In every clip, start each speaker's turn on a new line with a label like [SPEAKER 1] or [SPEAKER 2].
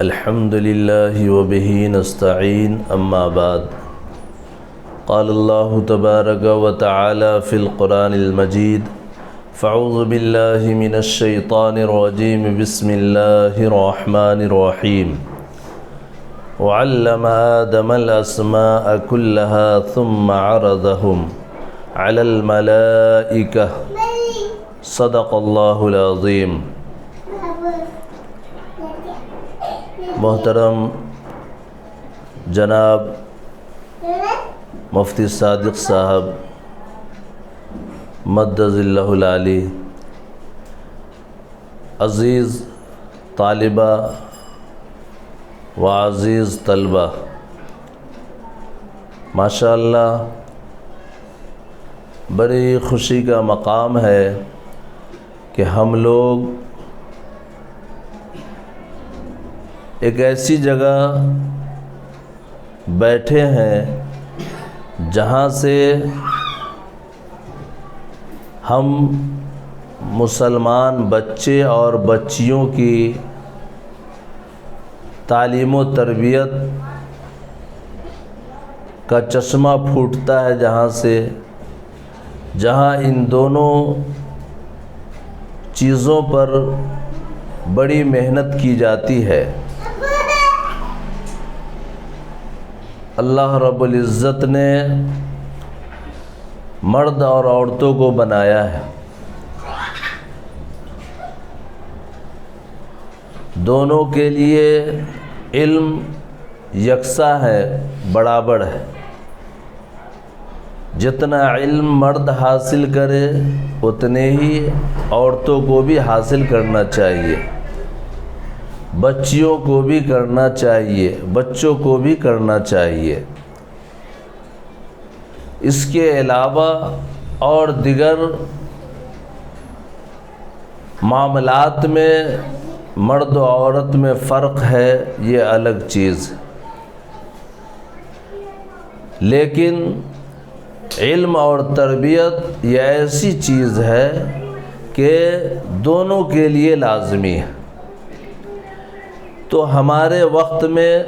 [SPEAKER 1] الحمد لله وبه نستعين أما بعد قال الله تبارك وتعالى في القرآن المجيد فأعوذ بالله من الشيطان الرجيم بسم الله الرحمن الرحيم وعلم آدم الأسماء كلها ثم عرضهم على الملائكة صدق الله العظيم۔ محترم جناب مفتی صادق صاحب مدد اللہ العالی، عزیز طالبہ و عزیز طلبہ، ماشاءاللہ بڑی خوشی کا مقام ہے کہ ہم لوگ ایک ایسی جگہ بیٹھے ہیں جہاں سے ہم مسلمان بچے اور بچیوں کی تعلیم و تربیت کا چشمہ پھوٹتا ہے، جہاں ان دونوں چیزوں پر بڑی محنت کی جاتی ہے۔ اللہ رب العزت نے مرد اور عورتوں کو بنایا ہے، دونوں کے لیے علم یکساں ہے، برابر ہے۔ جتنا علم مرد حاصل کرے اتنے ہی عورتوں کو بھی حاصل کرنا چاہیے، بچیوں کو بھی کرنا چاہیے، بچوں کو بھی کرنا چاہیے۔ اس کے علاوہ اور دیگر معاملات میں مرد و عورت میں فرق ہے، یہ الگ چیز، لیکن علم اور تربیت یہ ایسی چیز ہے کہ دونوں کے لیے لازمی ہے۔ تو ہمارے وقت میں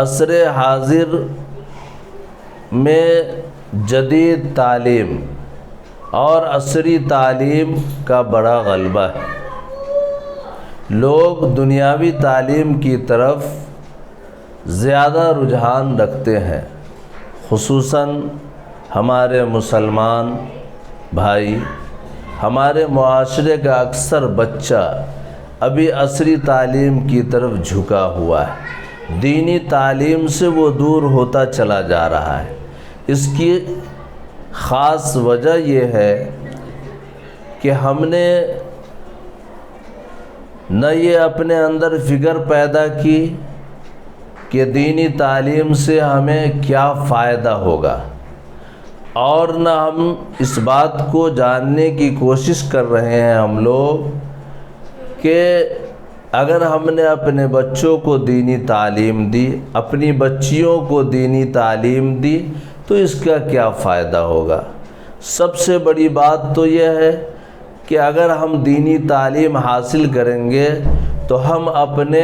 [SPEAKER 1] عصر حاضر میں جدید تعلیم اور عصری تعلیم کا بڑا غلبہ ہے۔ لوگ دنیاوی تعلیم کی طرف زیادہ رجحان رکھتے ہیں، خصوصاً ہمارے مسلمان بھائی۔ ہمارے معاشرے کا اکثر بچہ ابھی عصری تعلیم کی طرف جھکا ہوا ہے، دینی تعلیم سے وہ دور ہوتا چلا جا رہا ہے۔ اس کی خاص وجہ یہ ہے کہ ہم نے نہ یہ اپنے اندر فکر پیدا کی کہ دینی تعلیم سے ہمیں کیا فائدہ ہوگا، اور نہ ہم اس بات کو جاننے کی کوشش کر رہے ہیں ہم لوگ کہ اگر ہم نے اپنے بچوں کو دینی تعلیم دی، اپنی بچیوں کو دینی تعلیم دی تو اس کا کیا فائدہ ہوگا۔ سب سے بڑی بات تو یہ ہے کہ اگر ہم دینی تعلیم حاصل کریں گے تو ہم اپنے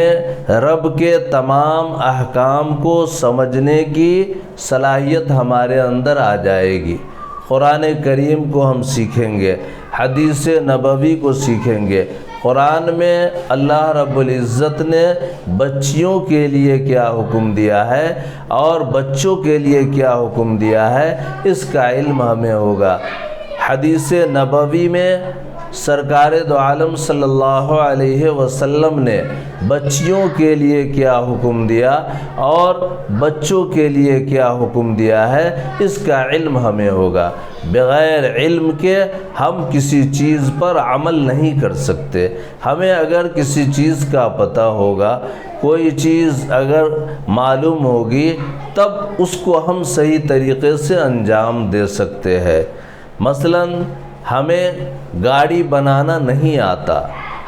[SPEAKER 1] رب کے تمام احکام کو سمجھنے کی صلاحیت ہمارے اندر آ جائے گی۔ قرآن کریم کو ہم سیکھیں گے، حدیث نبوی کو سیکھیں گے۔ قرآن میں اللہ رب العزت نے بچیوں کے لیے کیا حکم دیا ہے اور بچوں کے لیے کیا حکم دیا ہے، اس کا علم ہمیں ہوگا۔ حدیث نبوی میں سرکار دو عالم صلی اللہ علیہ وسلم نے بچیوں کے لیے کیا حکم دیا اور بچوں کے لیے کیا حکم دیا ہے، اس کا علم ہمیں ہوگا۔ بغیر علم کے ہم کسی چیز پر عمل نہیں کر سکتے۔ ہمیں اگر کسی چیز کا پتہ ہوگا، کوئی چیز اگر معلوم ہوگی، تب اس کو ہم صحیح طریقے سے انجام دے سکتے ہیں۔ مثلاً ہمیں گاڑی بنانا نہیں آتا،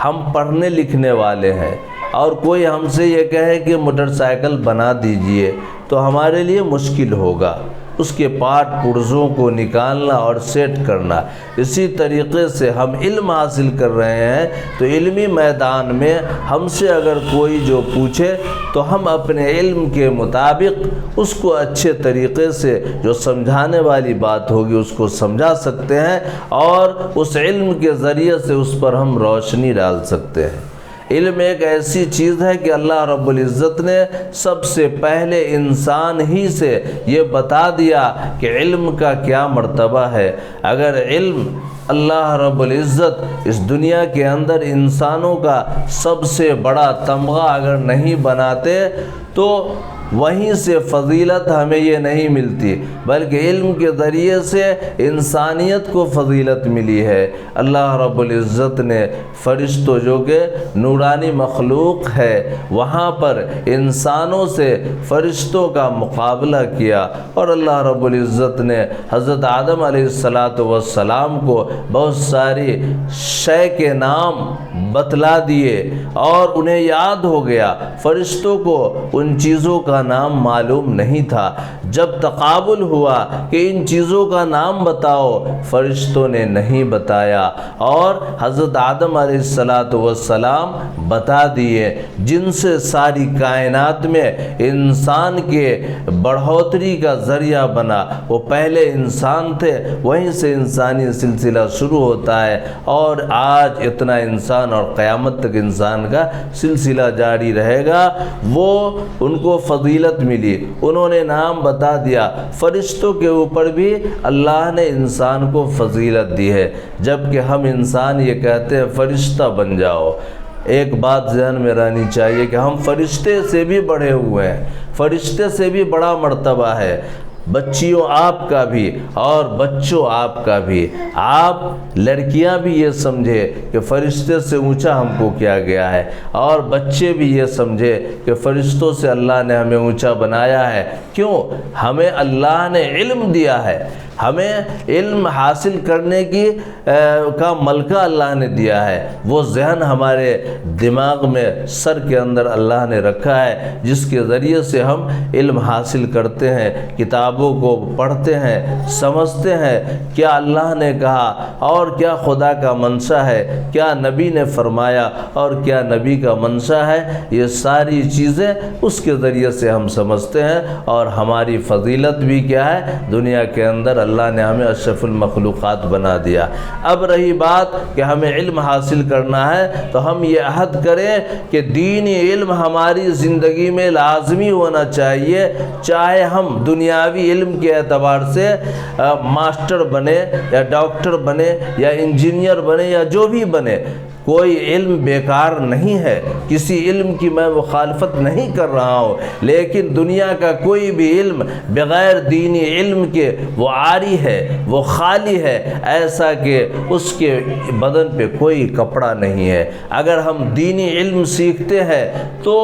[SPEAKER 1] ہم پڑھنے لکھنے والے ہیں، اور کوئی ہم سے یہ کہے کہ موٹر سائیکل بنا دیجئے تو ہمارے لیے مشکل ہوگا۔ اس کے پارٹ پرزوں کو نکالنا اور سیٹ کرنا۔ اسی طریقے سے ہم علم حاصل کر رہے ہیں تو علمی میدان میں ہم سے اگر کوئی جو پوچھے تو ہم اپنے علم کے مطابق اس کو اچھے طریقے سے جو سمجھانے والی بات ہوگی اس کو سمجھا سکتے ہیں اور اس علم کے ذریعے سے اس پر ہم روشنی ڈال سکتے ہیں۔ علم ایک ایسی چیز ہے کہ اللہ رب العزت نے سب سے پہلے انسان ہی سے یہ بتا دیا کہ علم کا کیا مرتبہ ہے۔ اگر علم اللہ رب العزت اس دنیا کے اندر انسانوں کا سب سے بڑا تمغہ اگر نہیں بناتے تو وہیں سے فضیلت ہمیں یہ نہیں ملتی، بلکہ علم کے ذریعے سے انسانیت کو فضیلت ملی ہے۔ اللہ رب العزت نے فرشتوں جو کہ نورانی مخلوق ہے وہاں پر انسانوں سے فرشتوں کا مقابلہ کیا، اور اللہ رب العزت نے حضرت آدم علیہ السلام کو بہت ساری شے کے نام بتلا دیے اور انہیں یاد ہو گیا۔ فرشتوں کو ان چیزوں کا نام معلوم نہیں تھا۔ جب تقابل ہوا کہ ان چیزوں کا نام بتاؤ، فرشتوں نے نہیں بتایا اور حضرت آدم علیہ السلام بتا دیے، جن سے ساری کائنات میں انسان کے بڑھوتری کا ذریعہ بنا۔ وہ پہلے انسان تھے، وہیں سے انسانی سلسلہ شروع ہوتا ہے اور آج اتنا انسان اور قیامت تک انسان کا سلسلہ جاری رہے گا۔ وہ ان کو فضیلت ملی، انہوں نے نام بتا دیا۔ فرشتوں کے اوپر بھی اللہ نے انسان کو فضیلت دی ہے، جبکہ ہم انسان یہ کہتے ہیں فرشتہ بن جاؤ۔ ایک بات ذہن میں رہنی چاہیے کہ ہم فرشتے سے بھی بڑھے ہوئے ہیں، فرشتے سے بھی بڑا مرتبہ ہے۔ بچیوں آپ کا بھی اور بچوں آپ کا بھی، آپ لڑکیاں بھی یہ سمجھے کہ فرشتے سے اونچا ہم کو کیا گیا ہے، اور بچے بھی یہ سمجھے کہ فرشتوں سے اللہ نے ہمیں اونچا بنایا ہے۔ کیوں؟ ہمیں اللہ نے علم دیا ہے، ہمیں علم حاصل کرنے کا ملکہ اللہ نے دیا ہے۔ وہ ذہن ہمارے دماغ میں سر کے اندر اللہ نے رکھا ہے، جس کے ذریعے سے ہم علم حاصل کرتے ہیں، کتابوں کو پڑھتے ہیں، سمجھتے ہیں کیا اللہ نے کہا اور کیا خدا کا منشا ہے، کیا نبی نے فرمایا اور کیا نبی کا منشا ہے۔ یہ ساری چیزیں اس کے ذریعے سے ہم سمجھتے ہیں، اور ہماری فضیلت بھی کیا ہے، دنیا کے اندر اللہ نے ہمیں اشرف المخلوقات بنا دیا۔ اب رہی بات کہ ہمیں علم حاصل کرنا ہے تو ہم یہ عہد کریں کہ دینی علم ہماری زندگی میں لازمی ہونا چاہیے، چاہے ہم دنیاوی علم کے اعتبار سے ماسٹر بنے یا ڈاکٹر بنے یا انجینئر بنے یا جو بھی بنے۔ کوئی علم بیکار نہیں ہے، کسی علم کی میں مخالفت نہیں کر رہا ہوں، لیکن دنیا کا کوئی بھی علم بغیر دینی علم کے وہ عاری ہے، وہ خالی ہے، ایسا کہ اس کے بدن پہ کوئی کپڑا نہیں ہے۔ اگر ہم دینی علم سیکھتے ہیں تو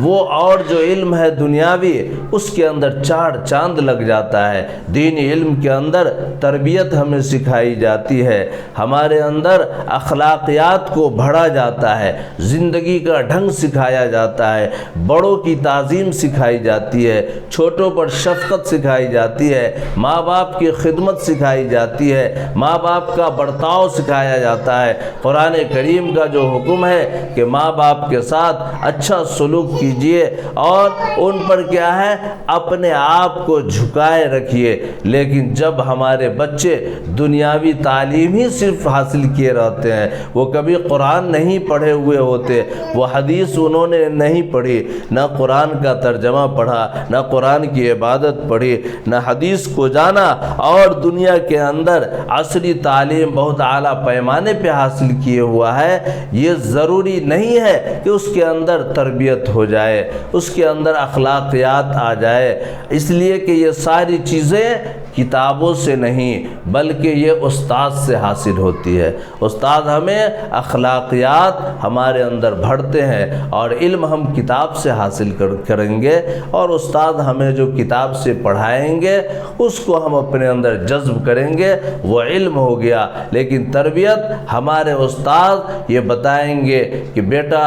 [SPEAKER 1] وہ اور جو علم ہے دنیاوی اس کے اندر چار چاند لگ جاتا ہے۔ دینی علم کے اندر تربیت ہمیں سکھائی جاتی ہے، ہمارے اندر اخلاقیات کو بڑھا جاتا ہے، زندگی کا ڈھنگ سکھایا جاتا ہے، بڑوں کی تعظیم سکھائی جاتی ہے، چھوٹوں پر شفقت سکھائی جاتی ہے، ماں باپ کی خدمت سکھائی جاتی ہے، ماں باپ کا برتاؤ سکھایا جاتا ہے۔ قرآن کریم کا جو حکم ہے کہ ماں باپ کے ساتھ اچھا سلوک کیجئے اور ان پر کیا ہے، اپنے آپ کو جھکائے رکھیے۔ لیکن جب ہمارے بچے دنیاوی تعلیم ہی صرف حاصل کیے رہتے ہیں، وہ کبھی قرآن نہیں پڑھے ہوئے ہوتے، وہ حدیث انہوں نے نہیں پڑھی، نہ قرآن کا ترجمہ پڑھا، نہ قرآن کی عبادت پڑھی، نہ حدیث کو جانا، اور دنیا کے اندر عصری تعلیم بہت اعلیٰ پیمانے پہ حاصل کیے ہوا ہے، یہ ضروری نہیں ہے کہ اس کے اندر تربیت ہو جائے، اس کے اندر اخلاقیات آ جائے۔ اس لیے کہ یہ ساری چیزیں کتابوں سے نہیں بلکہ یہ استاد سے حاصل ہوتی ہے۔ استاد ہمیں اخلاقیات ہمارے اندر بھرتے ہیں اور علم ہم کتاب سے حاصل کریں گے، اور استاد ہمیں جو کتاب سے پڑھائیں گے اس کو ہم اپنے اندر جذب کریں گے، وہ علم ہو گیا۔ لیکن تربیت ہمارے استاد یہ بتائیں گے کہ بیٹا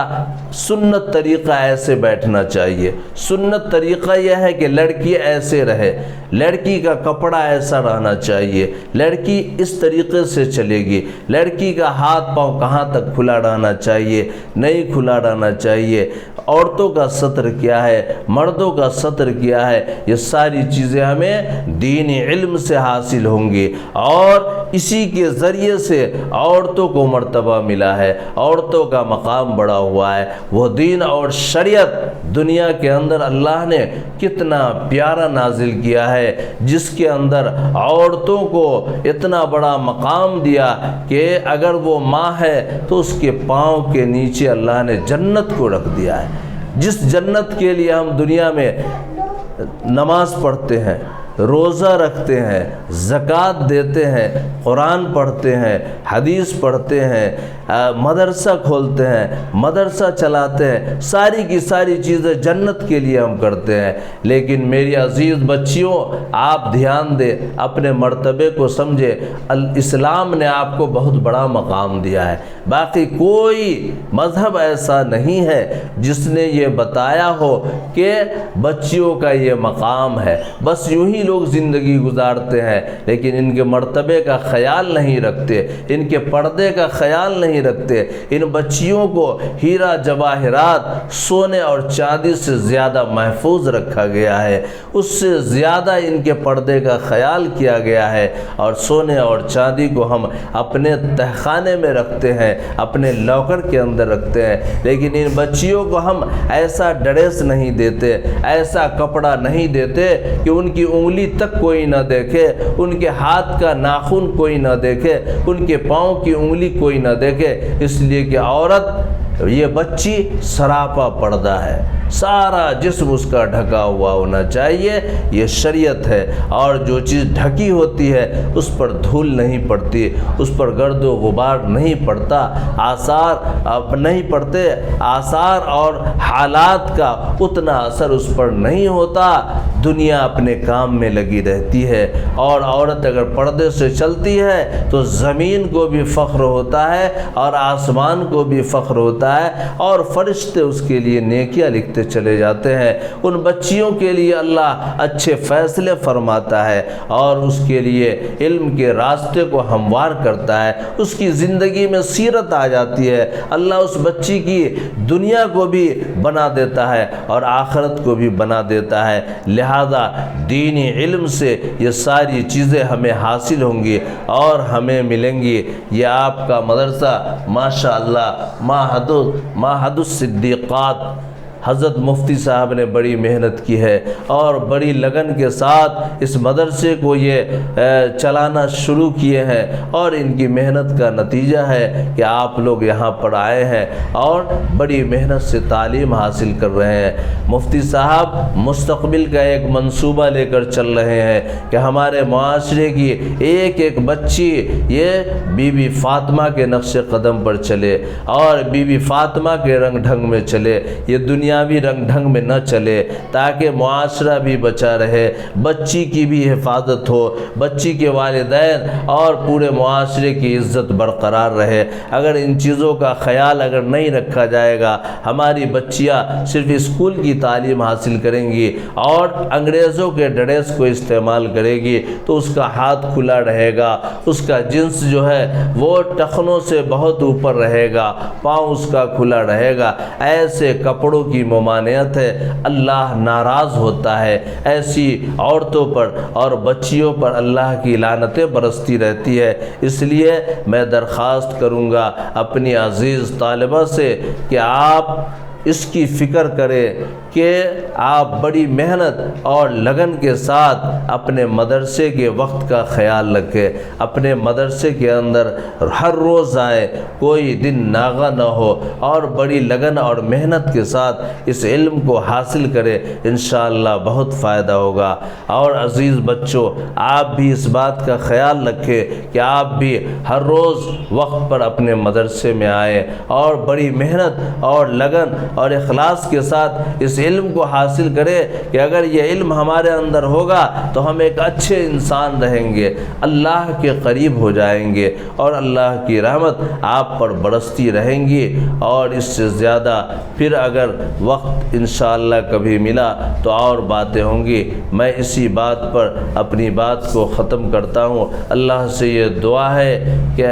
[SPEAKER 1] سنت طریقہ ایسے بیٹھنا چاہیے، سنت طریقہ یہ ہے کہ لڑکی ایسے رہے، لڑکی کا کپڑا ایسا رہنا چاہیے، لڑکی اس طریقے سے چلے گی، لڑکی کا ہاتھ پاؤں کہاں تک کھلا رہنا چاہیے، نہیں کھلا رہنا چاہیے، عورتوں کا سطر کیا ہے، مردوں کا سطر کیا ہے، یہ ساری چیزیں ہمیں دینی علم سے حاصل ہوں گی، اور اسی کے ذریعے سے عورتوں کو مرتبہ ملا ہے، عورتوں کا مقام بڑا ہوا ہے۔ وہ دین اور شریعت دنیا کے اندر اللہ نے کتنا پیارا نازل کیا ہے، جس کے اندر عورتوں کو اتنا بڑا مقام دیا کہ اگر وہ ماں ہے تو اس کے پاؤں کے نیچے اللہ نے جنت کو رکھ دیا ہے، جس جنت کے لیے ہم دنیا میں نماز پڑھتے ہیں، روزہ رکھتے ہیں، زکوٰۃ دیتے ہیں، قرآن پڑھتے ہیں، حدیث پڑھتے ہیں، مدرسہ کھولتے ہیں، مدرسہ چلاتے ہیں، ساری کی ساری چیزیں جنت کے لیے ہم کرتے ہیں۔ لیکن میری عزیز بچیوں، آپ دھیان دیں، اپنے مرتبے کو سمجھے، اسلام نے آپ کو بہت بڑا مقام دیا ہے۔ باقی کوئی مذہب ایسا نہیں ہے جس نے یہ بتایا ہو کہ بچیوں کا یہ مقام ہے، بس یوں ہی لوگ زندگی گزارتے ہیں، لیکن ان کے مرتبے کا خیال نہیں رکھتے، ان کے پردے کا خیال نہیں رکھتے۔ ان بچیوں کو ہیرا جواہرات، سونے اور چاندی سے زیادہ محفوظ رکھا گیا ہے، اس سے زیادہ ان کے پردے کا خیال کیا گیا ہے، اور سونے اور چاندی کو ہم اپنے تہخانے میں رکھتے ہیں، اپنے لاکر کے اندر رکھتے ہیں، لیکن ان بچیوں کو ہم ایسا ڈریس نہیں دیتے، ایسا کپڑا نہیں دیتے کہ ان کی انگلی تک کوئی نہ دیکھے، ان کے ہاتھ کا ناخن کوئی نہ دیکھے، ان کے پاؤں کی انگلی کوئی نہ دیکھے، اس لیے کہ عورت، یہ بچی سراپا پردہ ہے، سارا جسم اس کا ڈھکا ہوا ہونا چاہیے، یہ شریعت ہے۔ اور جو چیز ڈھکی ہوتی ہے اس پر دھول نہیں پڑتی، اس پر گرد و غبار نہیں پڑتا، آثار نہیں پڑتے، آثار اور حالات کا اتنا اثر اس پر نہیں ہوتا، دنیا اپنے کام میں لگی رہتی ہے۔ اور عورت اگر پردے سے چلتی ہے تو زمین کو بھی فخر ہوتا ہے اور آسمان کو بھی فخر ہوتا ہے، اور فرشتے اس کے لیے نیکیاں لکھتے چلے جاتے ہیں۔ ان بچیوں کے لیے اللہ اچھے فیصلے فرماتا ہے اور اس کے لیے علم کے راستے کو ہموار کرتا ہے، اس کی زندگی میں سیرت آ جاتی ہے، اللہ اس بچی کی دنیا کو بھی بنا دیتا ہے اور آخرت کو بھی بنا دیتا ہے۔ لہذا دینی علم سے یہ ساری چیزیں ہمیں حاصل ہوں گی اور ہمیں ملیں گی۔ یہ آپ کا مدرسہ ماشاءاللہ معہد الصدیقات حضرت مفتی صاحب نے بڑی محنت کی ہے اور بڑی لگن کے ساتھ اس مدرسے کو یہ چلانا شروع کیے ہیں، اور ان کی محنت کا نتیجہ ہے کہ آپ لوگ یہاں پر آئے ہیں اور بڑی محنت سے تعلیم حاصل کر رہے ہیں۔ مفتی صاحب مستقبل کا ایک منصوبہ لے کر چل رہے ہیں کہ ہمارے معاشرے کی ایک ایک بچی یہ بی بی فاطمہ کے نقش قدم پر چلے اور بی بی فاطمہ کے رنگ ڈھنگ میں چلے، یہ دنیاوی رنگ ڈھنگ میں نہ چلے، تاکہ معاشرہ بھی بچا رہے، بچی کی بھی حفاظت ہو، بچی کے والدین اور پورے معاشرے کی عزت برقرار رہے۔ اگر ان چیزوں کا خیال اگر نہیں رکھا جائے گا، ہماری بچیاں صرف اسکول کی تعلیم حاصل کریں گی اور انگریزوں کے ڈریس کو استعمال کرے گی تو اس کا ہاتھ کھلا رہے گا، اس کا جنس جو ہے وہ ٹخنوں سے بہت اوپر رہے گا، پاؤں اس کا کھلا رہے گا۔ ایسے کپڑوں کی ممانعت ہے، اللہ ناراض ہوتا ہے، ایسی عورتوں پر اور بچیوں پر اللہ کی لعنتیں برستی رہتی ہے۔ اس لیے میں درخواست کروں گا اپنی عزیز طالبہ سے کہ آپ اس کی فکر کرے کہ آپ بڑی محنت اور لگن کے ساتھ اپنے مدرسے کے وقت کا خیال رکھیں، اپنے مدرسے کے اندر ہر روز آئے، کوئی دن ناغہ نہ ہو، اور بڑی لگن اور محنت کے ساتھ اس علم کو حاصل کرے، انشاءاللہ بہت فائدہ ہوگا۔ اور عزیز بچوں، آپ بھی اس بات کا خیال رکھیں کہ آپ بھی ہر روز وقت پر اپنے مدرسے میں آئیں اور بڑی محنت اور لگن اور اخلاص کے ساتھ اس علم کو حاصل کرے کہ اگر یہ علم ہمارے اندر ہوگا تو ہم ایک اچھے انسان رہیں گے، اللہ کے قریب ہو جائیں گے، اور اللہ کی رحمت آپ پر برستی رہیں گی۔ اور اس سے زیادہ پھر اگر وقت انشاءاللہ کبھی ملا تو اور باتیں ہوں گی۔ میں اسی بات پر اپنی بات کو ختم کرتا ہوں۔ اللہ سے یہ دعا ہے کہ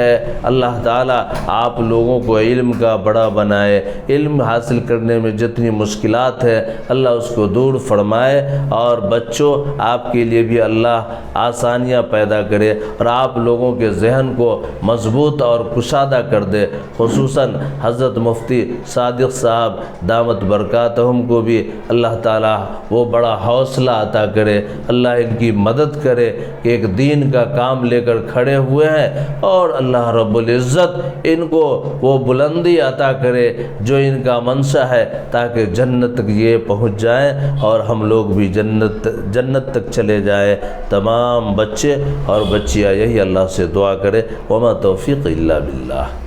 [SPEAKER 1] اللہ تعالیٰ آپ لوگوں کو علم کا بڑا بنائے، علم حاصل کرنے میں جتنی مشکلات ہے اللہ اس کو دور فرمائے، اور بچوں آپ کے لیے بھی اللہ آسانیاں پیدا کرے اور آپ لوگوں کے ذہن کو مضبوط اور کشادہ کر دے۔ خصوصاً حضرت مفتی صادق صاحب دامت برکاتہم کو بھی اللہ تعالیٰ وہ بڑا حوصلہ عطا کرے، اللہ ان کی مدد کرے کہ ایک دین کا کام لے کر کھڑے ہوئے ہیں، اور اللہ رب العزت ان کو وہ بلندی عطا کرے جو ان کا منشا ہے، تاکہ جنت تک یہ پہنچ جائیں اور ہم لوگ بھی جنت تک چلے جائیں۔ تمام بچے اور بچیاں یہی اللہ سے دعا کرے، وما توفیق الا باللہ۔